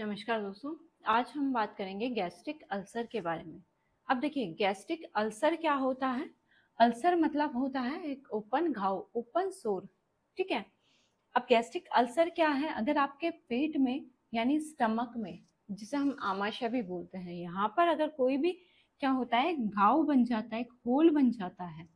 नमस्कार दोस्तों। आज हम बात करेंगे गैस्ट्रिक अल्सर के बारे में। अब देखिए, गैस्ट्रिक अल्सर क्या होता है। अल्सर मतलब होता है एक ओपन घाव, ओपन सोर। ठीक है। अब गैस्ट्रिक अल्सर क्या है? अगर आपके पेट में यानी स्टमक में, जिसे हम आमाशय भी बोलते हैं, यहाँ पर अगर कोई भी क्या होता है, घाव बन जाता है, एक होल बन जाता है।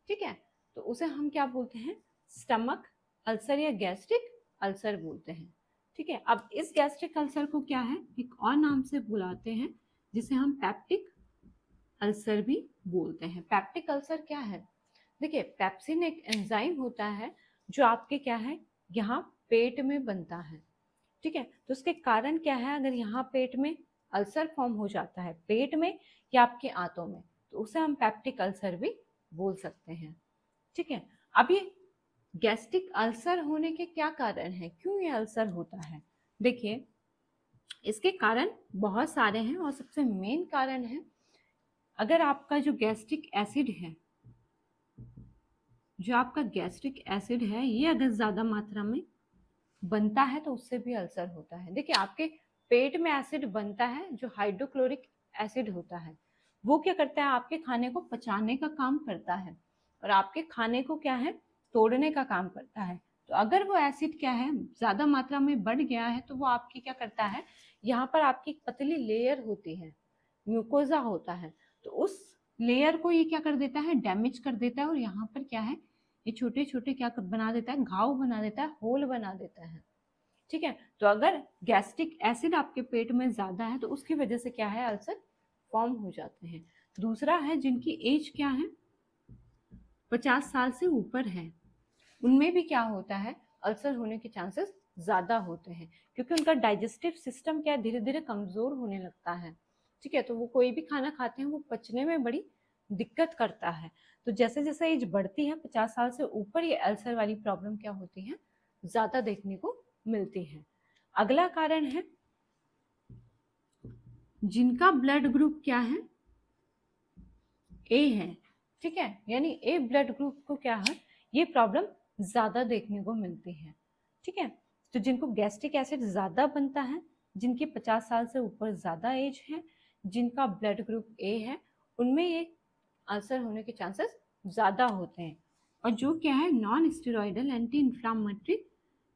ठीक है। तो उसे हम क्या बोलते हैं? स्टमक अल्सर या गैस्ट्रिक अल्सर बोलते हैं। ठीक है। अब इस गैस्ट्रिक अल्सर को क्या है, एक और नाम से बुलाते हैं, जिसे हम पेप्टिक अल्सर भी बोलते हैं। पेप्टिक अल्सर क्या है? देखिए, पेप्सिन एक एंजाइम होता है जो आपके क्या है, यहाँ पेट में बनता है। ठीक है। तो उसके कारण क्या है, अगर यहाँ पेट में अल्सर फॉर्म हो जाता है, पेट में या आपके आंतों में, तो उसे हम पेप्टिक अल्सर भी बोल सकते हैं। ठीक है। अब ये गैस्ट्रिक अल्सर होने के क्या कारण है, क्यों ये अल्सर होता है? देखिए, इसके कारण बहुत सारे हैं और सबसे मेन कारण है, अगर आपका जो गैस्ट्रिक एसिड है, ये अगर ज्यादा मात्रा में बनता है तो उससे भी अल्सर होता है। देखिए, आपके पेट में एसिड बनता है जो हाइड्रोक्लोरिक एसिड होता है। वो क्या करता है, आपके खाने को पचाने का काम करता है और आपके खाने को क्या है, तोड़ने का काम करता है। तो अगर वो एसिड क्या है, ज्यादा मात्रा में बढ़ गया है, तो वो आपकी क्या करता है, यहाँ पर आपकी एक पतली लेयर होती है, म्यूकोजा होता है, तो उस लेयर को ये क्या कर देता है, डैमेज कर देता है। और यहाँ पर क्या है, ये छोटे छोटे क्या बना देता है, घाव बना देता है, होल बना देता है। ठीक है। तो अगर गैस्ट्रिक एसिड आपके पेट में ज्यादा है तो उसकी वजह से क्या है, अल्सर फॉर्म हो जाते हैं। दूसरा है, जिनकी एज क्या है, 50 साल से ऊपर है, उनमें भी क्या होता है, अल्सर होने के चांसेस ज्यादा होते हैं, क्योंकि उनका डाइजेस्टिव सिस्टम क्या धीरे धीरे कमजोर होने लगता है। ठीक है। तो वो कोई भी खाना खाते हैं वो पचने में बड़ी दिक्कत करता है। तो जैसे जैसे एज बढ़ती है, 50 साल से ऊपर, ये अल्सर वाली प्रॉब्लम क्या होती है, ज्यादा देखने को मिलती है। अगला कारण है, जिनका ब्लड ग्रुप क्या है, ए है। ठीक है। यानी ए ब्लड ग्रुप को क्या है, ये प्रॉब्लम ज्यादा देखने को मिलती है। ठीक है। तो जिनको गैस्ट्रिक एसिड ज्यादा बनता है, जिनकी 50 साल से ऊपर ज्यादा एज है, जिनका ब्लड ग्रुप ए है, उनमें ये अल्सर होने के चांसेस ज्यादा होते हैं। और जो क्या है, non steroidal anti inflammatory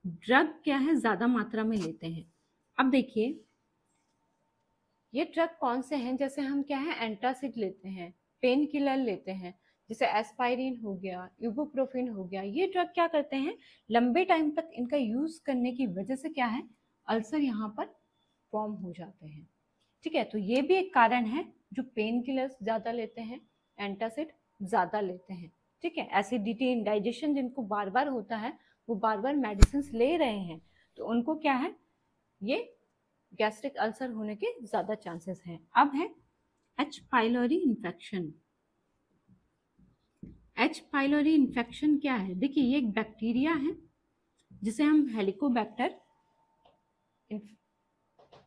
drug क्या है, ज्यादा मात्रा में लेते हैं। अब देखिए, ये ड्रग कौन से हैं, जैसे हम क्या है, एंटासिड लेते हैं, पेन किलर लेते हैं, जैसे एस्पाइरिन हो गया, इबुप्रोफेन हो गया। ये ड्रग क्या करते हैं, लंबे टाइम तक इनका यूज करने की वजह से क्या है, अल्सर यहाँ पर फॉर्म हो जाते हैं। ठीक है। तो ये भी एक कारण है, जो पेन किलर्स ज्यादा लेते हैं, एंटासिड ज्यादा लेते हैं। ठीक है। एसिडिटी, इंडाइजेशन जिनको बार बार होता है, वो बार बार मेडिसिन ले रहे हैं, तो उनको क्या है, ये गैस्ट्रिक अल्सर होने के ज्यादा चांसेस हैं। अब है H pylori infection. H pylori infection क्या है? देखिए, ये एक बैक्टीरिया है जिसे हम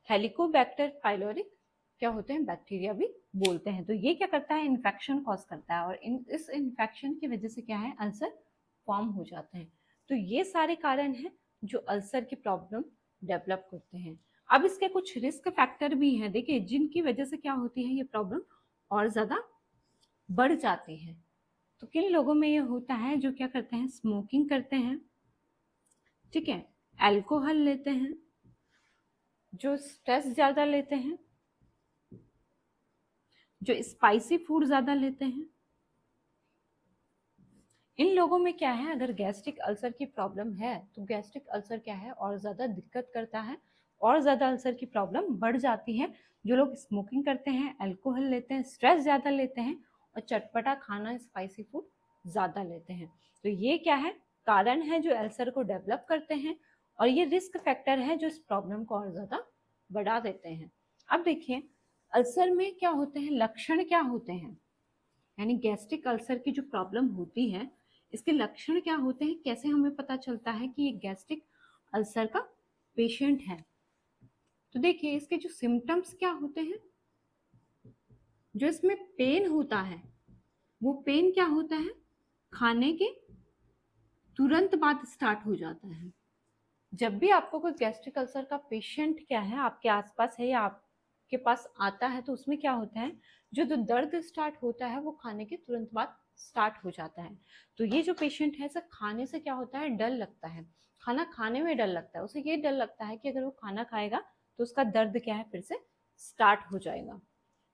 हेलिकोबैक्टर पाइलोरी क्या होते हैं, बैक्टीरिया भी बोलते हैं। तो ये क्या करता है, इन्फेक्शन कॉज करता है, और इस इन्फेक्शन की वजह से क्या है, अल्सर फॉर्म हो जाते हैं। तो ये सारे कारण हैं जो अल्सर की प्रॉब्लम डेवलप करते हैं। अब इसके कुछ रिस्क फैक्टर भी हैं, देखिए, जिनकी वजह से क्या होती है, ये प्रॉब्लम और ज्यादा बढ़ जाती है। तो किन लोगों में ये होता है, जो क्या करते हैं, स्मोकिंग करते हैं, ठीक है, अल्कोहल लेते हैं, जो स्ट्रेस ज्यादा लेते हैं, जो स्पाइसी फूड ज्यादा लेते हैं, इन लोगों में क्या है, अगर गैस्ट्रिक अल्सर की प्रॉब्लम है तो गैस्ट्रिक अल्सर क्या है, और ज्यादा दिक्कत करता है, और ज्यादा अल्सर की प्रॉब्लम बढ़ जाती है। जो लोग स्मोकिंग करते हैं, अल्कोहल लेते हैं, स्ट्रेस ज्यादा लेते हैं और चटपटा खाना, स्पाइसी फूड ज्यादा लेते हैं, तो ये क्या है, कारण है जो अल्सर को डेवलप करते हैं, और ये रिस्क फैक्टर है जो इस प्रॉब्लम को और ज्यादा बढ़ा देते हैं। अब देखिए, अल्सर में क्या होते हैं, लक्षण क्या होते हैं, यानी गैस्ट्रिक अल्सर की जो प्रॉब्लम होती है, इसके लक्षण क्या होते हैं, कैसे हमें पता चलता है कि ये गैस्ट्रिक अल्सर का पेशेंट है? तो देखिए, इसके जो सिम्टम्स क्या होते हैं, जो इसमें पेन होता है, वो पेन क्या होता है, खाने के तुरंत बाद स्टार्ट हो जाता है। जब भी आपको कोई गैस्ट्रिक अल्सर का पेशेंट क्या है आपके आसपास है या आपके पास आता है, तो उसमें क्या होता है, जो दर्द स्टार्ट होता है वो खाने के तुरंत बाद स्टार्ट हो जाता है। तो ये जो पेशेंट है, सर खाने से क्या होता है, डर लगता है, खाना खाने में डर लगता है, उसे ये डर लगता है कि अगर वो खाना खाएगा तो उसका दर्द क्या है फिर से स्टार्ट हो जाएगा।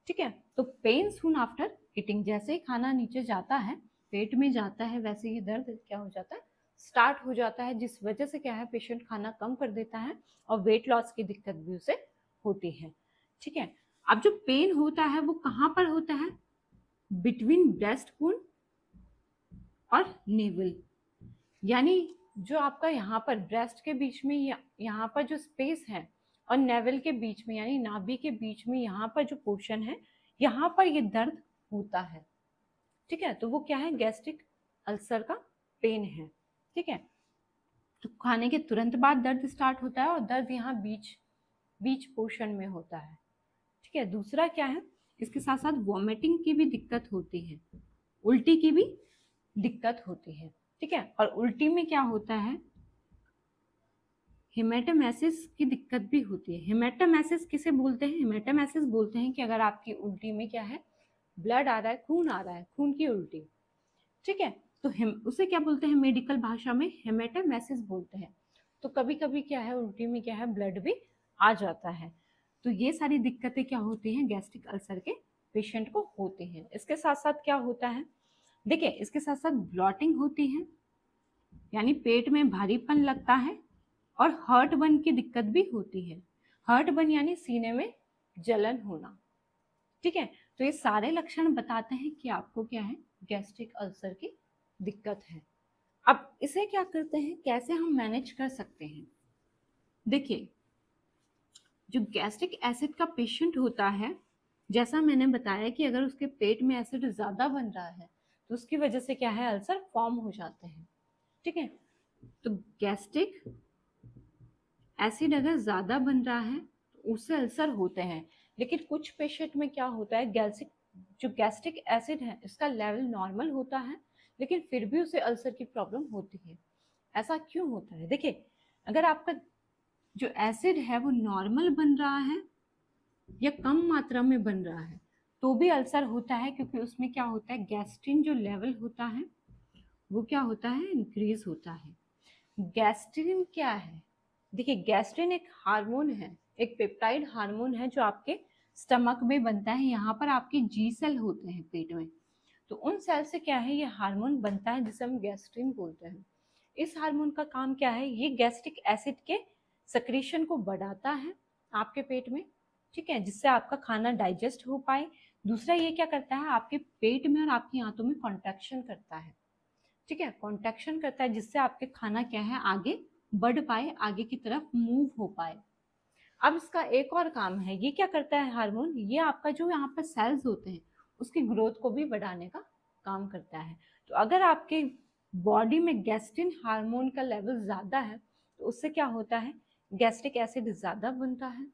ठीक है, तो पेन सून आफ्टर ईटिंग, जैसे ही खाना नीचे जाता है, पेट में जाता है, वैसे ही दर्द क्या हो जाता है, स्टार्ट हो जाता है, जिस वजह से क्या है पेशेंट खाना कम कर देता है और वेट लॉस की दिक्कत भी उसे होती है। ठीक है, अब जो पेन होता है वो कहाँ पर होता है, बिटवीन ब्रेस्ट बोन और नेवल, यानी जो आपका यहाँ पर ब्रेस्ट के बीच में यहाँ पर जो स्पेस है और नेवल के बीच में यानी नाभि के बीच में यहाँ पर जो पोर्शन है, यहाँ पर ये दर्द होता है। ठीक है, तो वो क्या है, गैस्ट्रिक अल्सर का पेन है। ठीक है, तो खाने के तुरंत बाद दर्द स्टार्ट होता है और दर्द यहाँ बीच पोर्शन में होता है। ठीक है, दूसरा क्या है, इसके साथ साथ वॉमिटिंग की भी दिक्कत होती है, उल्टी की भी दिक्कत होती है। ठीक है, और उल्टी में क्या होता है, हेमेटोमेसिस की दिक्कत भी होती है। हेमेटोमेसिस किसे बोलते हैं, हेमेटोमेसिस बोलते हैं कि अगर आपकी उल्टी में क्या है, ब्लड आ रहा है, खून आ रहा है, खून की उल्टी। ठीक है, तो उसे क्या बोलते हैं, मेडिकल भाषा में हेमेटोमेसिस बोलते हैं। तो कभी कभी क्या है, उल्टी में क्या है, ब्लड भी आ जाता है। तो ये सारी दिक्कतें क्या होती हैं, गैस्ट्रिक अल्सर के पेशेंट को होती हैं। इसके साथ साथ क्या होता है, देखिए इसके साथ साथ ब्लॉटिंग होती है, यानी पेट में भारीपन लगता है, और हर्ट बर्न की दिक्कत भी होती है। हर्ट बर्न यानी सीने में जलन होना। ठीक है, तो ये सारे लक्षण बताते हैं कि आपको क्या है, गैस्ट्रिक अल्सर की दिक्कत है। अब इसे क्या करते हैं, कैसे हम मैनेज कर सकते हैं। देखिए, जो गैस्ट्रिक एसिड का पेशेंट होता है, जैसा मैंने बताया कि अगर उसके पेट में एसिड ज्यादा बन रहा है तो उसकी वजह से क्या है, अल्सर फॉर्म हो जाते हैं। ठीक है, तो गैस्ट्रिक एसिड अगर ज़्यादा बन रहा है तो उससे अल्सर होते हैं। लेकिन कुछ पेशेंट में क्या होता है, गैस्ट्रिक एसिड है इसका लेवल नॉर्मल होता है, लेकिन फिर भी उसे अल्सर की प्रॉब्लम होती है। ऐसा क्यों होता है, देखिए अगर आपका जो एसिड है वो नॉर्मल बन रहा है या कम मात्रा में बन रहा है तो भी अल्सर होता है, क्योंकि उसमें क्या होता है, गैस्ट्रिन जो लेवल होता है वो क्या होता है, इंक्रीज होता है। गैस्ट्रिन क्या है, देखिए गैस्ट्रिन एक हार्मोन है, एक पेप्टाइड हार्मोन है जो आपके स्टमक में बनता है। यहाँ पर आपके जी सेल होते हैं पेट में, तो उन सेल से क्या है, ये हार्मोन बनता है जिसे हम गैस्ट्रिन बोलते हैं। इस हार्मोन का काम क्या है, ये गैस्ट्रिक एसिड के सक्रीशन को बढ़ाता है आपके पेट में। ठीक है, जिससे आपका खाना डाइजेस्ट हो पाए। दूसरा ये क्या करता है, आपके पेट में और आपकी आंतों में कॉन्ट्रैक्शन करता है। ठीक है, कॉन्ट्रैक्शन करता है जिससे आपके खाना क्या है, आगे बढ़ पाए, आगे की तरफ मूव हो पाए। अब इसका एक और काम है, ये क्या करता है हार्मोन, ये आपका जो यहाँ पर सेल्स होते हैं उसकी ग्रोथ को भी बढ़ाने का काम करता है। तो अगर आपके बॉडी में गैस्ट्रिन हार्मोन का लेवल ज़्यादा है तो उससे क्या होता है, गैस्ट्रिक एसिड ज़्यादा बनता है,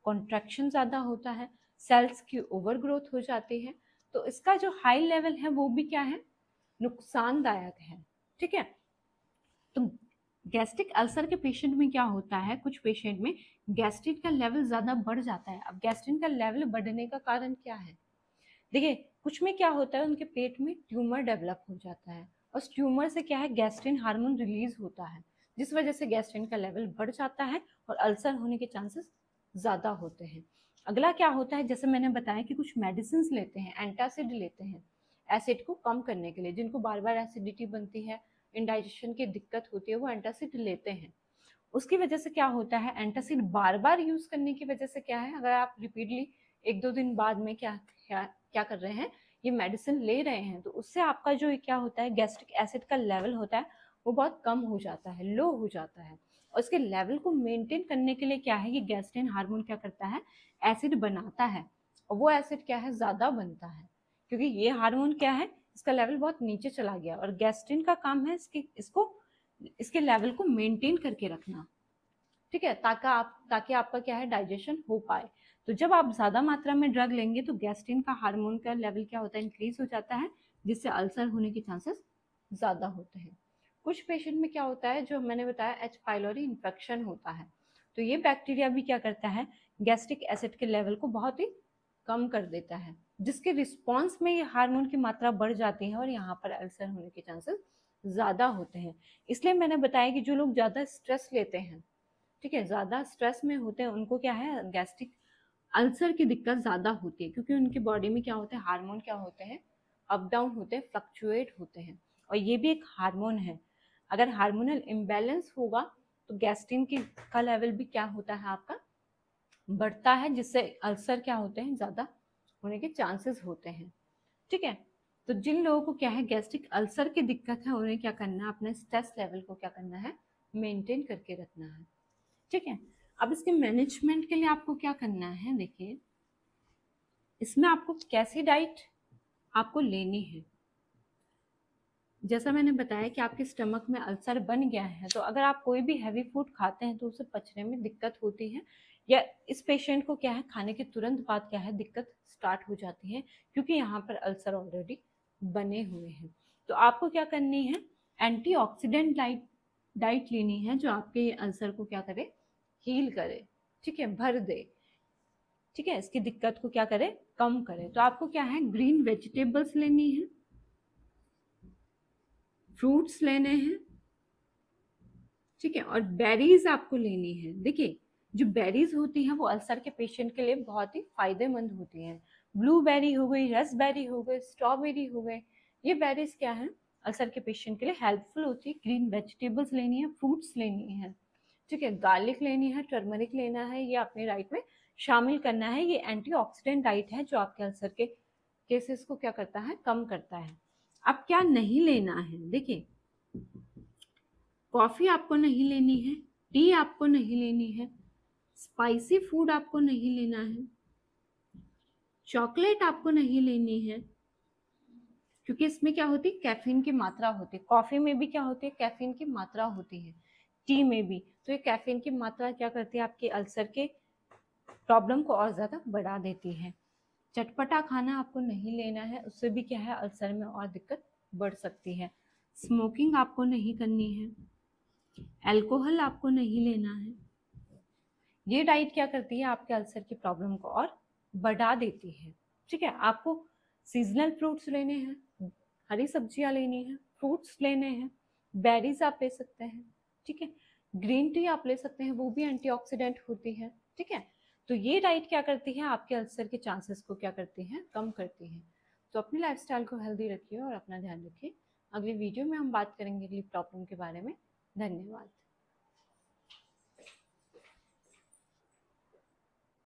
कॉन्ट्रैक्शन ज़्यादा होता है, सेल्स की ओवर ग्रोथ हो जाती है। तो इसका जो हाई लेवल है वो भी क्या है, नुकसानदायक है। ठीक है, तो गैस्ट्रिक अल्सर के पेशेंट में क्या होता है, कुछ पेशेंट में गैस्ट्रिन का लेवल ज़्यादा बढ़ जाता है। अब गैस्ट्रिन का लेवल बढ़ने का कारण क्या है, देखिए कुछ में क्या होता है, उनके पेट में ट्यूमर डेवलप हो जाता है, और उस ट्यूमर से क्या है, गैस्ट्रिन हार्मोन रिलीज होता है, जिस वजह से गैस्ट्रिन का लेवल बढ़ जाता है और अल्सर होने के चांसेस ज़्यादा होते हैं। अगला क्या होता है, जैसे मैंने बताया कि कुछ मेडिसिन लेते हैं, एंटासिड लेते हैं एसिड को कम करने के लिए, जिनको बार बार एसिडिटी बनती है, इंडाइजेशन की दिक्कत होती है, वो एंटासिड लेते हैं। उसकी वजह से क्या होता है, एंटासिड बार बार यूज करने की वजह से क्या है, अगर आप रिपीटली एक दो दिन बाद में क्या कर रहे हैं, ये मेडिसिन ले रहे हैं, तो उससे आपका जो क्या होता है, गैस्ट्रिक एसिड का लेवल होता है वो बहुत कम हो जाता है, लो हो जाता है। और इसके लेवल को मेंटेन करने के लिए क्या है, ये गैस्ट्रिन हार्मोन क्या करता है, एसिड बनाता है, और वो एसिड क्या है, ज़्यादा बनता है, क्योंकि ये हार्मोन क्या है, इसका लेवल बहुत नीचे चला गया, और गैस्ट्रिन का काम है इसके लेवल को मेंटेन करके रखना। ठीक है, ताकि आपका क्या है, डाइजेशन हो पाए। तो जब आप ज़्यादा मात्रा में ड्रग लेंगे तो गैस्ट्रिन का हार्मोन का लेवल क्या होता है, इंक्रीज हो जाता है, जिससे अल्सर होने के चांसेस ज़्यादा होते हैं। कुछ पेशेंट में क्या होता है, जो मैंने बताया एच पाइलोरी इन्फेक्शन होता है, तो ये बैक्टीरिया भी क्या करता है, गैस्ट्रिक एसिड के लेवल को बहुत ही कम कर देता है, जिसके रिस्पॉन्स में ये हार्मोन की मात्रा बढ़ जाती है और यहाँ पर अल्सर होने के चांसेस ज़्यादा होते हैं। इसलिए मैंने बताया कि जो लोग ज़्यादा स्ट्रेस लेते हैं, ठीक है, ज़्यादा स्ट्रेस में होते हैं, उनको क्या है, गैस्ट्रिक अल्सर की दिक्कत ज़्यादा होती है, क्योंकि उनकी बॉडी में क्या होते हैं, हार्मोन क्या होते हैं, अप डाउन होते हैं, फ्लक्चुएट होते हैं, और ये भी एक हार्मोन है। अगर हार्मोनल इम्बैलेंस होगा तो गैस्ट्रिन की का लेवल भी क्या होता है, आपका बढ़ता है, जिससे अल्सर क्या होते हैं, ज़्यादा होने के चांसेस होते हैं। ठीक है, तो जिन लोगों को क्या है, गैस्ट्रिक अल्सर की दिक्कत है, उन्हें क्या करना है, अपने स्ट्रेस लेवल को क्या करना है, मेंटेन करके रखना है। ठीक है, अब इसके मैनेजमेंट के लिए आपको क्या करना है, देखिए इसमें आपको कैसी डाइट आपको लेनी है। जैसा मैंने बताया कि आपके स्टमक में अल्सर बन गया है, तो अगर आप कोई भी हैवी फूड खाते हैं तो उसे पचने में दिक्कत होती है, या इस पेशेंट को क्या है, खाने के तुरंत बाद क्या है, दिक्कत स्टार्ट हो जाती है, क्योंकि यहाँ पर अल्सर ऑलरेडी बने हुए हैं। तो आपको क्या करनी है, एंटीऑक्सीडेंट डाइट लेनी है, जो आपके अल्सर को क्या करे, हील करे, ठीक है, भर दे, ठीक है, इसकी दिक्कत को क्या करे, कम करे। तो आपको क्या है, ग्रीन वेजिटेबल्स लेनी है, फ्रूट्स लेने हैं, ठीक है, और बेरीज आपको लेनी है। देखिए जो बेरीज होती हैं वो अल्सर के पेशेंट के लिए बहुत ही फायदेमंद होती हैं। ब्लूबेरी हो गई, रसबेरी हो गई, स्ट्रॉबेरी हो गए, ये बेरीज क्या है, अल्सर के पेशेंट के लिए हेल्पफुल होती है। ग्रीन वेजिटेबल्स लेनी है, फ्रूट्स लेनी है, ठीक है, गार्लिक लेनी है, टर्मरिक लेना है, ये अपने डाइट में शामिल करना है। ये एंटीऑक्सीडेंट डाइट है जो आपके अल्सर के केसेस को क्या करता है, कम करता है। अब क्या नहीं लेना है, देखिए कॉफी आपको नहीं लेनी है, टी आपको नहीं लेनी है, स्पाइसी फूड आपको नहीं लेना है, चॉकलेट आपको नहीं लेनी है, क्योंकि इसमें क्या होती है, कैफीन की मात्रा होती है। कॉफी में भी क्या होती है, कैफीन की मात्रा होती है, टी में भी। तो ये कैफीन की मात्रा क्या करती है, आपके अल्सर के प्रॉब्लम को और ज्यादा बढ़ा देती है। चटपटा खाना आपको नहीं लेना है, उससे भी क्या है, अल्सर में और दिक्कत बढ़ सकती है। स्मोकिंग आपको नहीं करनी है, अल्कोहल आपको नहीं लेना है। ये डाइट क्या करती है, आपके अल्सर की प्रॉब्लम को और बढ़ा देती है। ठीक है, आपको सीजनल फ्रूट्स लेने हैं, हरी सब्जियां लेनी है, फ्रूट्स लेने हैं, बेरीज आप ले सकते हैं, ठीक है, ग्रीन टी आप ले सकते हैं, वो भी एंटीऑक्सीडेंट होती है। ठीक है, तो ये डाइट क्या करती है, आपके अल्सर के चांसेस को क्या करती है, कम करती है। तो अपनी लाइफस्टाइल को हेल्दी रखिए और अपना ध्यान रखिए। अगली वीडियो में हम बात करेंगे अगली प्रॉब्लम के बारे में। धन्यवाद।